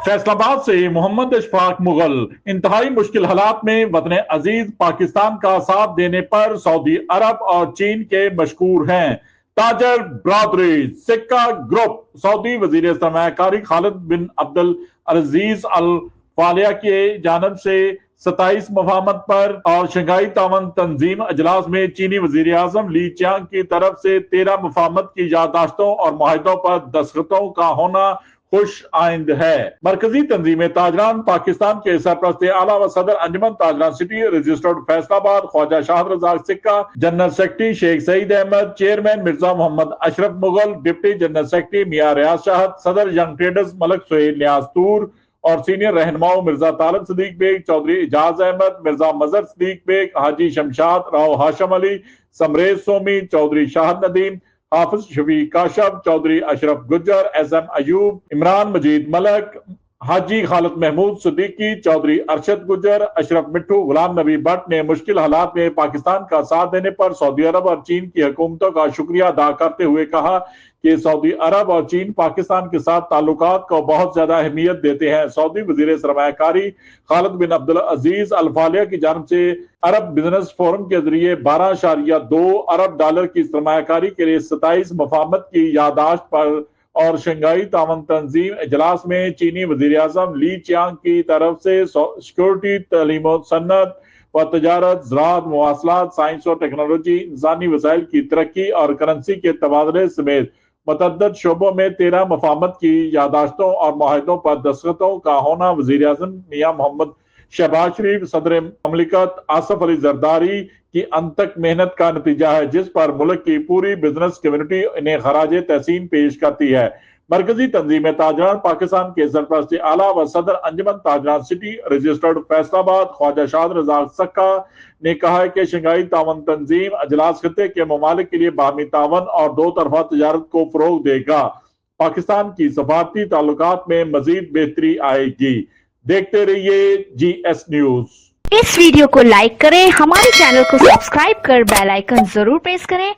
फैसलाबाद से मोहम्मद इशफाक मुगल। इंतहाई मुश्किल हालात में वतन अजीज पाकिस्तान का साथ देने पर सऊदी अरब और चीन के मशकूर हैं। ताजर ब्रादरी सिक्का ग्रुप सऊदी वजीर सरमायाकारी खालिद बिन अब्दुल अजीज अल फालिया के जानब से 27 मफाहमत पर और शंघाई तावन तंजीम अजलास में चीनी वजीर आजम ली चियांग की तरफ से 13 मफाहमत की याददाश्तों और मुआहिदों पर दस्तखतों का होना खुश आइंद है। मरकजी तंजीम ताजरान पाकिस्तान के सरपरस्त आला व सदर Anjuman Tajran city registered Faisalabad Khawaja Shahid Razzaq Sikka, general secretary Sheikh Saeed Ahmed, chairman Mirza Mohammad Ashraf Mughal, deputy general secretary Mian Riaz Shahid, सदर यंग ट्रेडर्स मलक सुहेल न्याज तूर और सीनियर रहनुमाओं मिर्जा तालब सदीक बेग, चौधरी इजाज अहमद, मिर्जा मजहर सदीक बेग, हाजी शमशाद राव हाशम अली, समरेज सोमी, चौधरी शाहद नदीम, हाफिज शफीक काशफ, चौधरी अशरफ गुज्जर, एसएम अयूब, इमरान मजीद मलक, हाजी खालिद महमूद सिद्दीकी, चौधरी अरशद गुज्जर, अशरफ मिट्टू, गुलाम नबी भट्ट ने मुश्किल हालात में पाकिस्तान का साथ देने पर सऊदी अरब और चीन की हुकूमतों का शुक्रिया अदा करते हुए कहा कि सऊदी अरब और चीन पाकिस्तान के साथ ताल्लुकात को बहुत ज्यादा अहमियत देते हैं। सऊदी वजीर सरमायाकारी खालिद बिन अब्दुल अजीज अल फालिया की जानब से अरब बिजनेस फोरम के जरिए 12.2 अरब डॉलर की सरमायाकारी के लिए 27 मफाहमत की याददाश्त पर और शंघाई तावन तंजीम इजलास में चीनी वजीर आजम ली चियांग की तरफ से सिक्योरिटी, तालीम व सन्नत व तजारत, ज़राअत, मवासलात, साइंस और टेक्नोलॉजी, इंसानी वसाइल की तरक्की और करेंसी के तबादले समेत मतअद्दद शोबों में 13 मफाहमत की यादाश्तों और मुआहिदों पर दस्तखतों का होना वजीर आजम मियां मोहम्मद शहबाज शरीफ, सदर ममलिकत आसफ अली जरदारी की अनथक मेहनत का नतीजा है, जिस पर मुल्क की पूरी बिजनेस कम्युनिटी इन्हें खराज तहसीन पेश करती है। मरकजी तंजीम ताजरान पाकिस्तान के सरपरस्त आला व सदर अंजुमन ताजरान सिटी रजिस्टर्ड फैसलाबाद ख्वाजा शाहद रजाक सक्का ने कहा है कि शंघाई तावन तंजीम अजलास खत्े के ममालिक के लिए बाहमी तावन और दो तरफा तजारत को फरोग देगा। पाकिस्तान की सफारती ताल्लुकात में मजीद बेहतरी आएगी। देखते रहिए GS न्यूज। इस वीडियो को लाइक करें, हमारे चैनल को सब्सक्राइब कर बेल आइकन जरूर प्रेस करें।